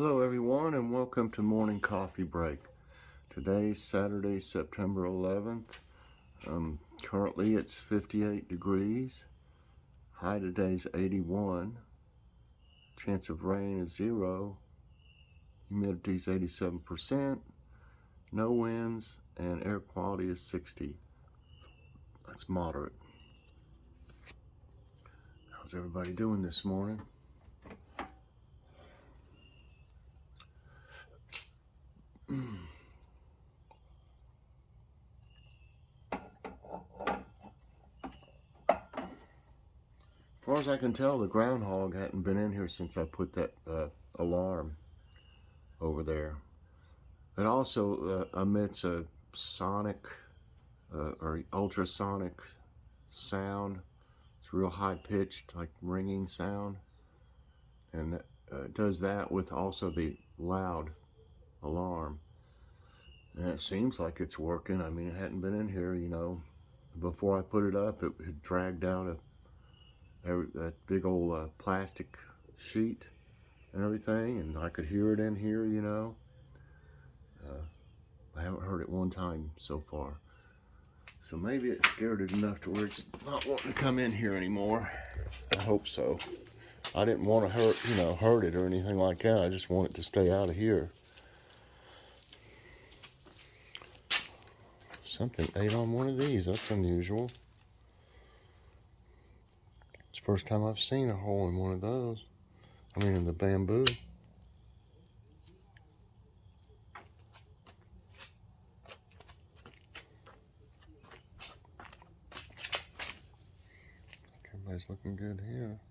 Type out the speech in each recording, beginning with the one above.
Hello everyone and welcome to Morning Coffee Break. Today's Saturday, September 11th. Currently it's 58 degrees. High today's 81. Chance of rain is 0. Humidity is 87%. No winds and air quality is 60. That's moderate. How's everybody doing this morning? As far as I can tell, the groundhog hadn't been in here since I put that alarm over there. It also emits a sonic or ultrasonic sound. It's real high pitched, like ringing sound, and it does that with also the loud alarm. And it seems like it's working. I mean, it hadn't been in here, before I put it up. It had dragged out that big old plastic sheet and everything, and I could hear it in here. I haven't heard it one time so far. So maybe it scared it enough to where it's not wanting to come in here anymore. I hope so. I didn't want to hurt it or anything like that. I just want it to stay out of here. Something ate on one of these. That's unusual. It's the first time I've seen a hole in one of those. I mean, in the bamboo. Everybody's looking good here.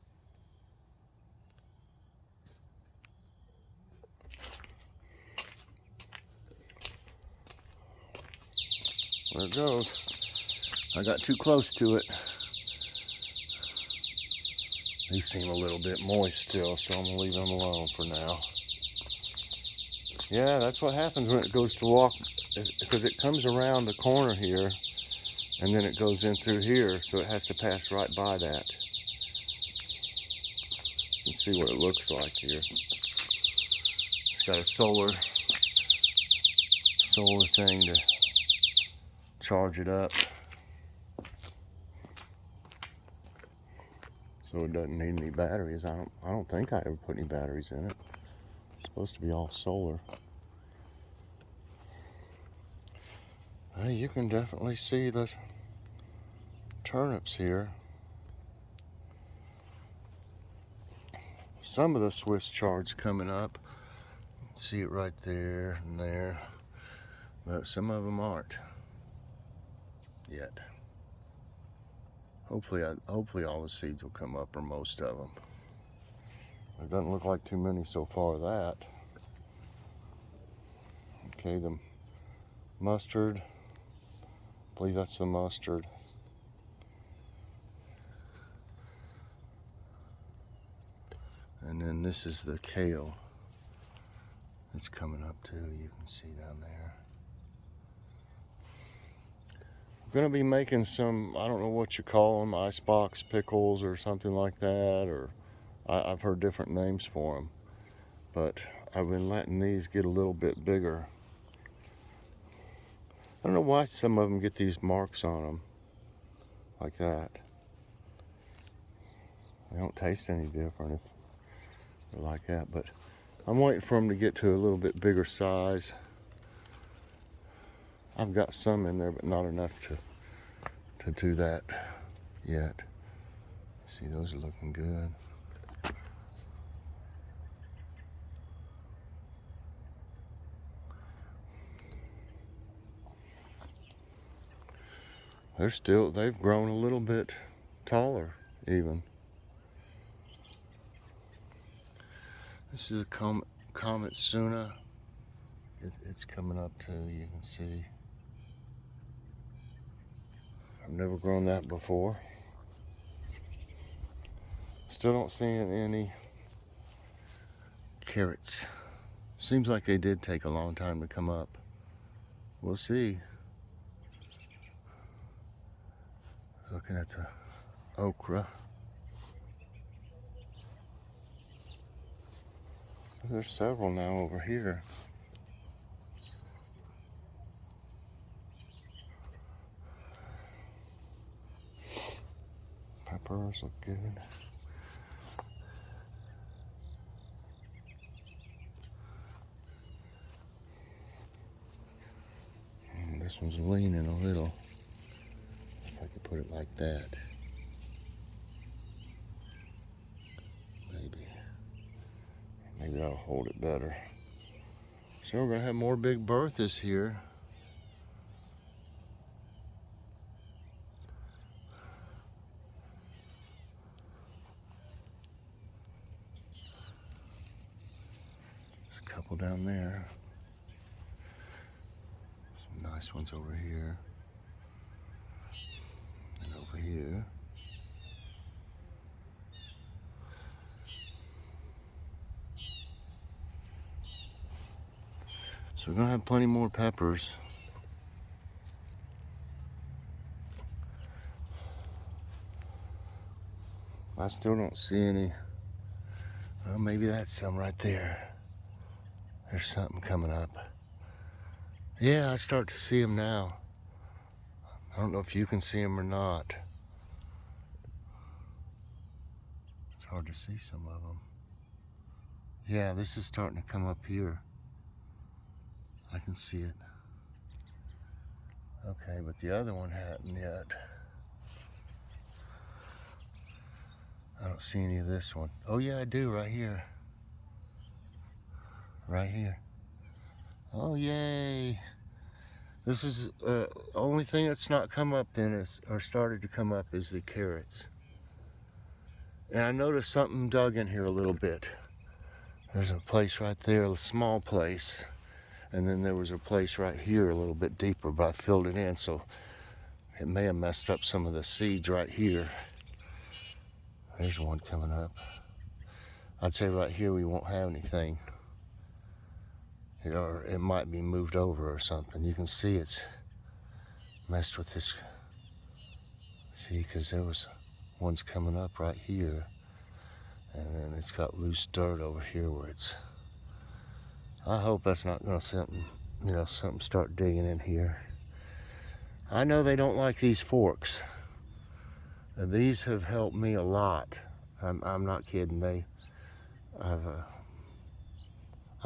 There it goes. I got too close to it. These seem a little bit moist still, so I'm gonna leave them alone for now. Yeah, that's what happens when it goes to walk, because it comes around the corner here, and then it goes in through here, so it has to pass right by that. You can see what it looks like here. It's got a solar thing to charge it up, so it doesn't need any batteries. I don't think I ever put any batteries in it. It's supposed to be all solar. Hey, you can definitely see the turnips here. Some of the Swiss chard's coming up. See it right there and there, but some of them aren't yet. Hopefully all the seeds will come up, or most of them. It doesn't look like too many so far of that. Okay, the mustard, I believe that's the mustard. And then this is the kale. It's coming up too, you can see down there. I'm gonna be making some, I don't know what you call them, icebox pickles or something like that, or I've heard different names for them. But I've been letting these get a little bit bigger. I don't know why some of them get these marks on them like that. They don't taste any different if they're like that, but I'm waiting for them to get to a little bit bigger size. I've got some in there, but not enough to do that yet. See, those are looking good. They've grown a little bit taller even. This is a comet Suna. It's coming up too, you can see. I've never grown that before. Still don't see any carrots. Seems like they did take a long time to come up. We'll see. Looking at the okra. There's several now over here. Peppers look good. And this one's leaning a little. If I could put it like that. Maybe that'll hold it better. So we're gonna have more big berthas here. There's a couple down there. Some nice ones over here. And over here. So we're gonna have plenty more peppers. I still don't see any. Well, maybe that's some right there. There's something coming up. Yeah, I start to see them now. I don't know if you can see them or not. It's hard to see some of them. Yeah, this is starting to come up here. I can see it. Okay, but the other one hadn't yet. I don't see any of this one. Oh yeah, I do, right here. Right here. Oh yay! This is only thing that's not come up then is, or started to come up, is the carrots. And I noticed something dug in here a little bit. There's a place right there, a small place. And then there was a place right here a little bit deeper, but I filled it in, so it may have messed up some of the seeds right here. There's one coming up. I'd say right here we won't have anything. Or it might be moved over or something. You can see it's messed with this. See, because there was ones coming up right here. And then it's got loose dirt over here where it's... I hope that's not going to something start digging in here. I know they don't like these forks. These have helped me a lot. I'm not kidding. I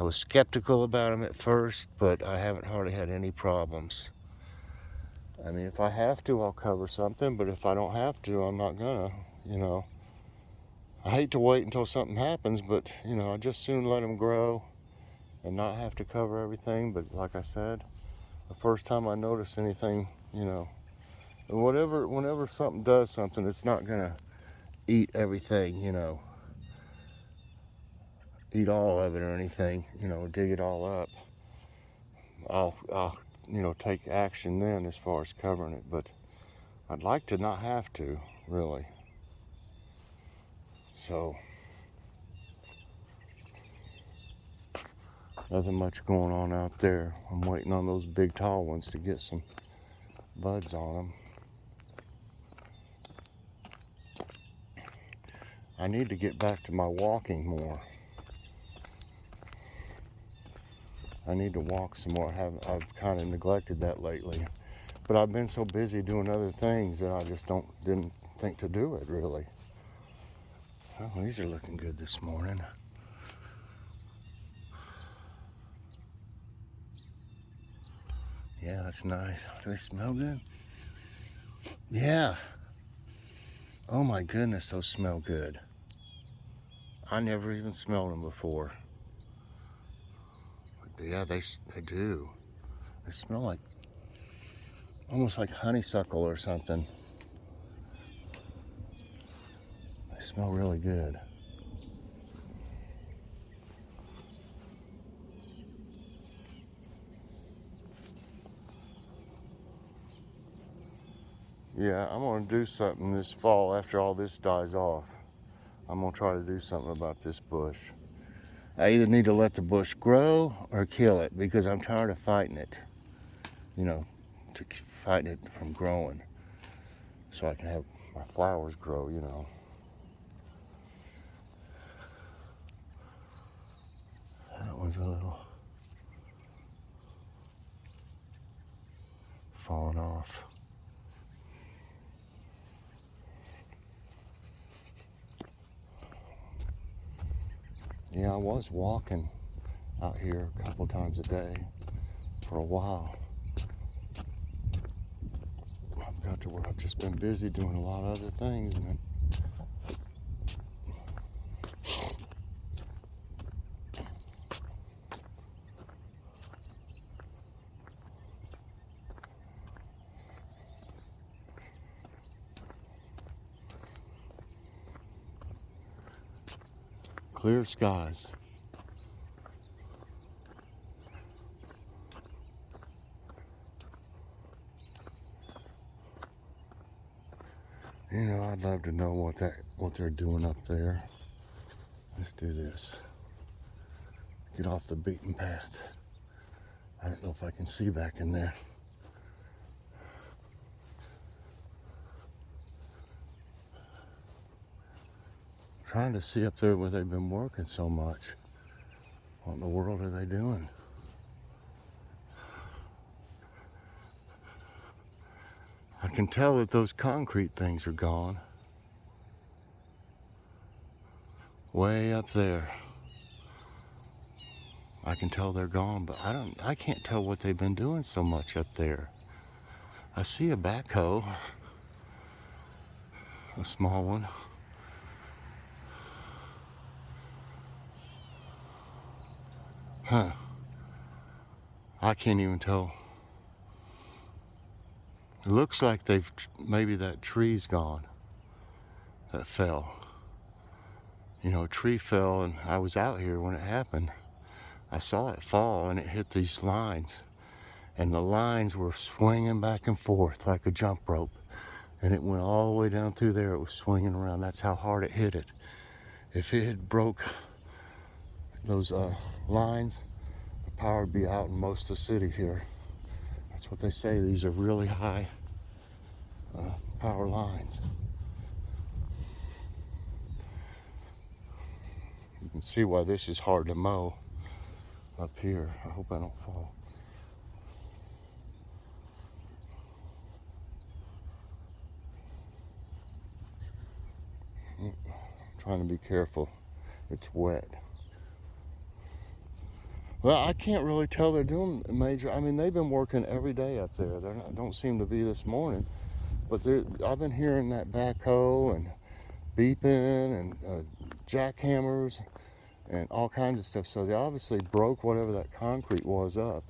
was skeptical about them at first, but I haven't hardly had any problems. I mean, if I have to, I'll cover something, but if I don't have to, I'm not gonna, I hate to wait until something happens, but, I just soon let them grow and not have to cover everything. But like I said, the first time I noticed anything, whenever something does something, it's not gonna eat everything, eat all of it or anything, dig it all up. I'll take action then as far as covering it, but I'd like to not have to, really. So, nothing much going on out there. I'm waiting on those big tall ones to get some buds on them. I need to get back to my walking more. I need to walk some more. I've kind of neglected that lately. But I've been so busy doing other things that I just didn't think to do it, really. Well, these are looking good this morning. Yeah, that's nice. Do they smell good? Yeah. Oh my goodness, those smell good. I never even smelled them before. But yeah, they do. They smell like, almost like honeysuckle or something. They smell really good. Yeah, I'm gonna do something this fall after all this dies off. I'm gonna try to do something about this bush. I either need to let the bush grow or kill it, because I'm tired of fighting it. To fight it from growing, so I can have my flowers grow, a little falling off. Yeah, I was walking out here a couple times a day for a while. I've got to where I've just been busy doing a lot of other things, and then clear skies. You know, I'd love to know what they're doing up there. Let's do this. Get off the beaten path. I don't know if I can see back in there. Trying to see up there where they've been working so much. What in the world are they doing? I can tell that those concrete things are gone. Way up there. I can tell they're gone, but I can't tell what they've been doing so much up there. I see a backhoe. A small one. Huh. I can't even tell. It looks like maybe that tree's gone. That fell. You know, a tree fell and I was out here when it happened. I saw it fall and it hit these lines. And the lines were swinging back and forth like a jump rope. And it went all the way down through there. It was swinging around. That's how hard it hit it. If it had broke those lines, the power would be out in most of the city here. That's what they say. These are really high power lines. You can see why this is hard to mow up here. I hope I don't fall. I'm trying to be careful. It's wet. Well, I can't really tell they're doing major. I mean, they've been working every day up there. Don't seem to be this morning, but I've been hearing that backhoe and beeping and jackhammers and all kinds of stuff. So they obviously broke whatever that concrete was up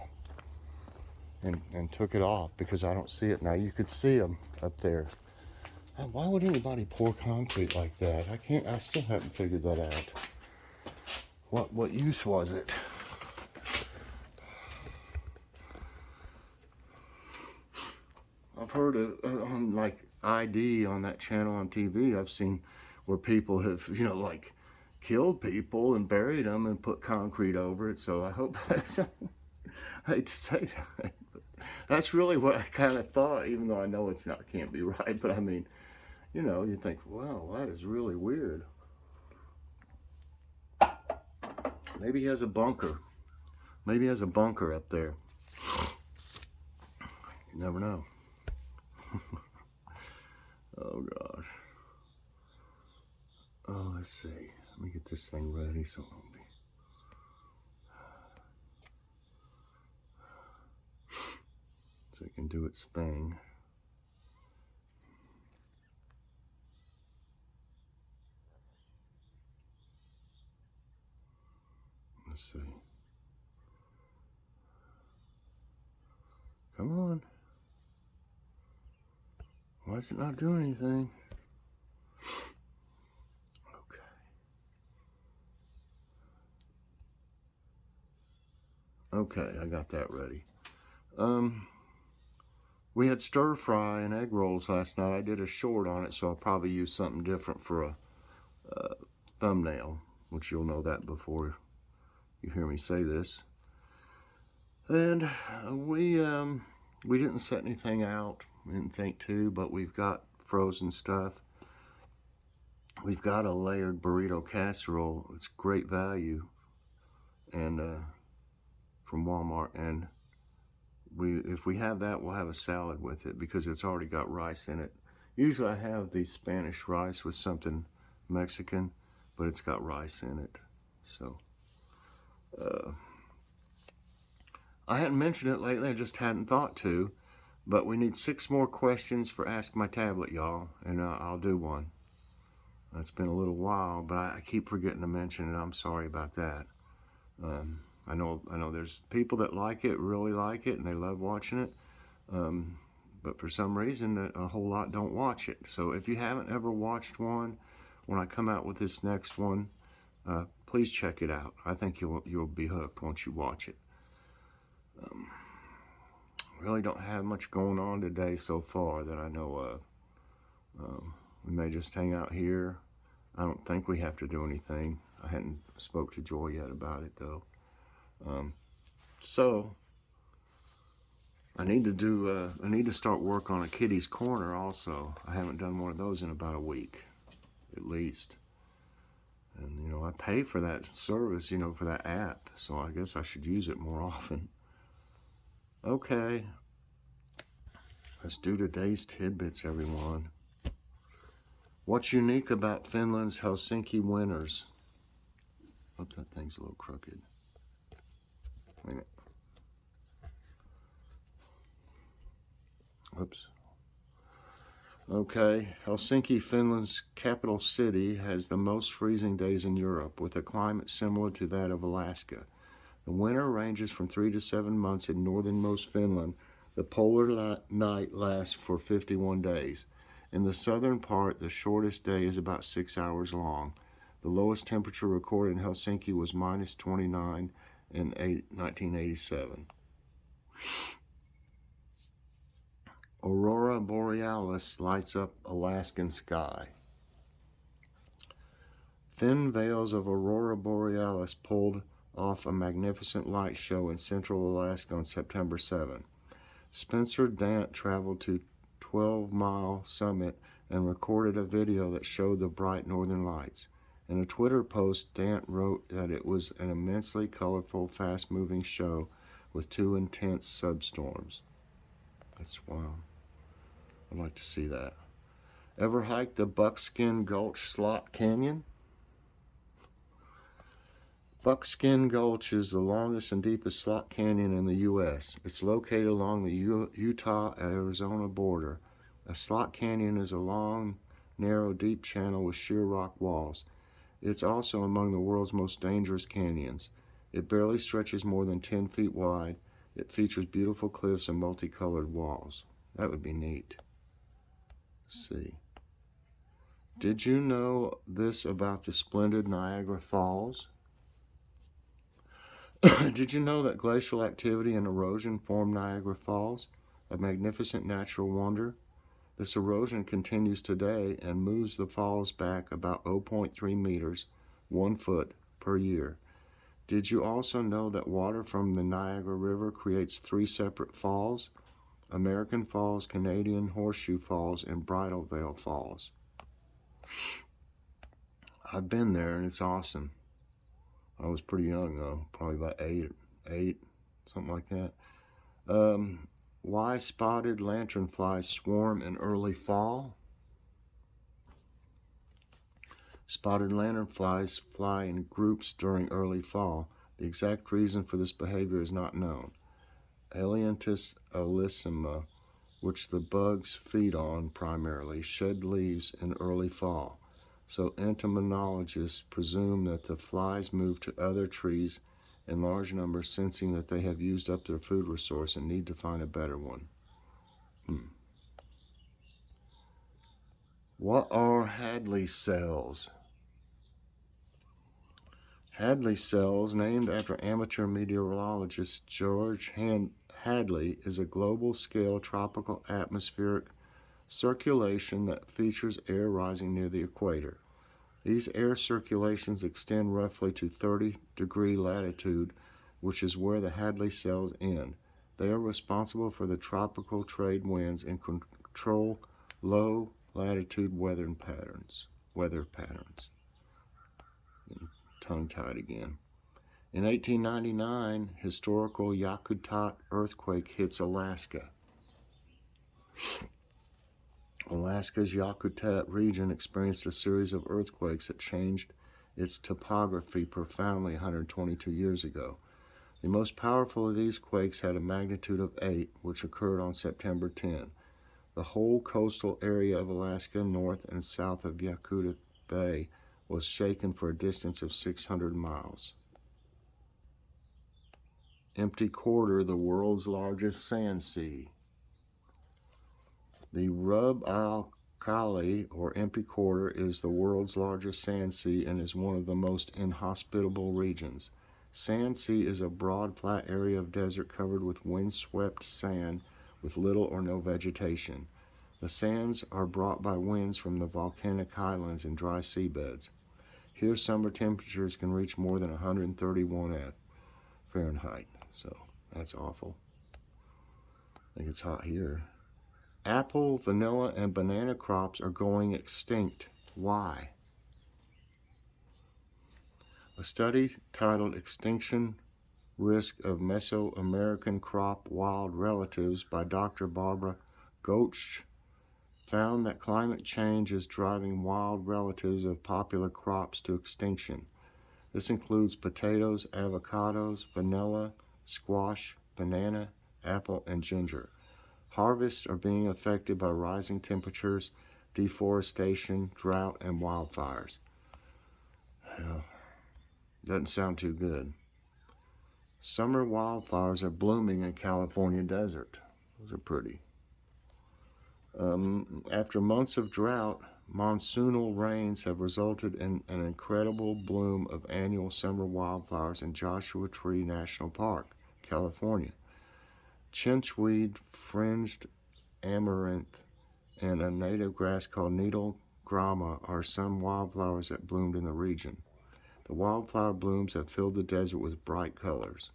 and took it off, because I don't see it now. You could see them up there. Why would anybody pour concrete like that? I still haven't figured that out. What use was it? I've heard on like ID on that channel on TV, I've seen where people have, you know, like killed people and buried them and put concrete over it. So I hope that's, I hate to say that, but that's really what I kind of thought, even though I know can't be right. But I mean, you know, you think, wow, that is really weird. Maybe he has a bunker. Maybe he has a bunker up there. You never know. Oh gosh. Oh, let's see. Let me get this thing ready so it won't be. So it can do its thing. Let's see. Come on. Why is it not doing anything? Okay, I got that ready. We had stir fry and egg rolls last night. I did a short on it, so I'll probably use something different for a thumbnail, which you'll know that before you hear me say this. And we didn't set anything out. We didn't think to, but we've got frozen stuff. We've got a layered burrito casserole. It's great value. And from Walmart, and if we have that, we'll have a salad with it because it's already got rice in it. Usually I have the Spanish rice with something Mexican, but it's got rice in it. So I hadn't mentioned it lately, I just hadn't thought to, but we need 6 more questions for Ask My Tablet, y'all, and I'll do one. It's been a little while, but I keep forgetting to mention it. I'm sorry about that. I know there's people that like it, really like it, and they love watching it. But for some reason, a whole lot don't watch it. So if you haven't ever watched one, when I come out with this next one, please check it out. I think you'll be hooked once you watch it. Really don't have much going on today so far that I know of. We may just hang out here. I don't think we have to do anything. I hadn't spoke to Joy yet about it though. So I need to start work on a kitty's corner also. I haven't done one of those in about a week, at least. And you know, I pay for that service, you know, for that app, so I guess I should use it more often. Okay, let's do today's tidbits, everyone. What's unique about Finland's Helsinki winters? Oh, that thing's a little crooked. Wait a minute. Oops. Okay, Helsinki, Finland's capital city, has the most freezing days in Europe, with a climate similar to that of Alaska. The winter ranges from 3 to 7 months in northernmost Finland. The polar night lasts for 51 days. In the southern part, the shortest day is about 6 hours long. The lowest temperature recorded in Helsinki was minus 29 in 1987. Aurora Borealis lights up Alaskan sky. Thin veils of Aurora Borealis pulled off a magnificent light show in central Alaska on September 7. Spencer Dant traveled to 12-mile summit and recorded a video that showed the bright northern lights. In a Twitter post, Dant wrote that it was an immensely colorful, fast-moving show with 2 intense substorms. That's wild. I'd like to see that. Ever hiked the Buckskin Gulch Slot Canyon? Buckskin Gulch is the longest and deepest slot canyon in the U.S. It's located along the Utah-Arizona border. A slot canyon is a long, narrow, deep channel with sheer rock walls. It's also among the world's most dangerous canyons. It barely stretches more than 10 feet wide. It features beautiful cliffs and multicolored walls. That would be neat. Let's see. Did you know this about the splendid Niagara Falls? Did you know that glacial activity and erosion form Niagara Falls, a magnificent natural wonder? This erosion continues today and moves the falls back about 0.3 meters, 1 foot, per year. Did you also know that water from the Niagara River creates 3 separate falls? American Falls, Canadian Horseshoe Falls, and Bridal Veil Falls. I've been there and it's awesome. I was pretty young though, probably about eight, something like that. Why spotted lanternflies swarm in early fall? Spotted lanternflies fly in groups during early fall. The exact reason for this behavior is not known. Ailanthus alyssima, which the bugs feed on primarily, shed leaves in early fall. So entomologists presume that the flies move to other trees in large numbers, sensing that they have used up their food resource and need to find a better one. What are Hadley cells? Hadley cells, named after amateur meteorologist George Hadley, is a global-scale tropical atmospheric circulation that features air rising near the equator. These air circulations extend roughly to 30-degree latitude, which is where the Hadley cells end. They are responsible for the tropical trade winds and control low-latitude weather patterns. Tongue-tied again. In 1899, historical Yakutat earthquake hits Alaska. Alaska's Yakutat region experienced a series of earthquakes that changed its topography profoundly 122 years ago. The most powerful of these quakes had a magnitude of 8, which occurred on September 10. The whole coastal area of Alaska, north and south of Yakutat Bay, was shaken for a distance of 600 miles. Empty Quarter, the world's largest sand sea. The Rub al Khali, or Empty Quarter, is the world's largest sand sea and is one of the most inhospitable regions. Sand Sea is a broad, flat area of desert covered with wind-swept sand with little or no vegetation. The sands are brought by winds from the volcanic highlands and dry seabeds. Here, summer temperatures can reach more than 131 Fahrenheit, so that's awful. I think it's hot here. Apple, vanilla, and banana crops are going extinct. Why? A study titled Extinction Risk of Mesoamerican Crop Wild Relatives by Dr. Barbara Gulch found that climate change is driving wild relatives of popular crops to extinction. This includes potatoes, avocados, vanilla, squash, banana, apple, and ginger. Harvests are being affected by rising temperatures, deforestation, drought, and wildfires. Well, doesn't sound too good. Summer wildflowers are blooming in California desert. Those are pretty. After months of drought, monsoonal rains have resulted in an incredible bloom of annual summer wildflowers in Joshua Tree National Park, California. Chinchweed, fringed amaranth, and a native grass called needle grama are some wildflowers that bloomed in the region. The wildflower blooms have filled the desert with bright colors.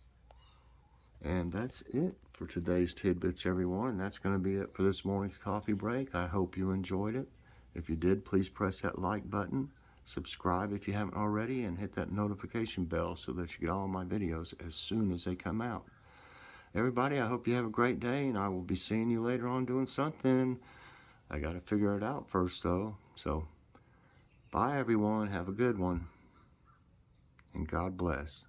And that's it for today's Tidbits, everyone. That's going to be it for this morning's coffee break. I hope you enjoyed it. If you did, please press that like button, subscribe if you haven't already, and hit that notification bell so that you get all my videos as soon as they come out. Everybody, I hope you have a great day, and I will be seeing you later on doing something. I got to figure it out first, though. So, bye, everyone. Have a good one. And God bless.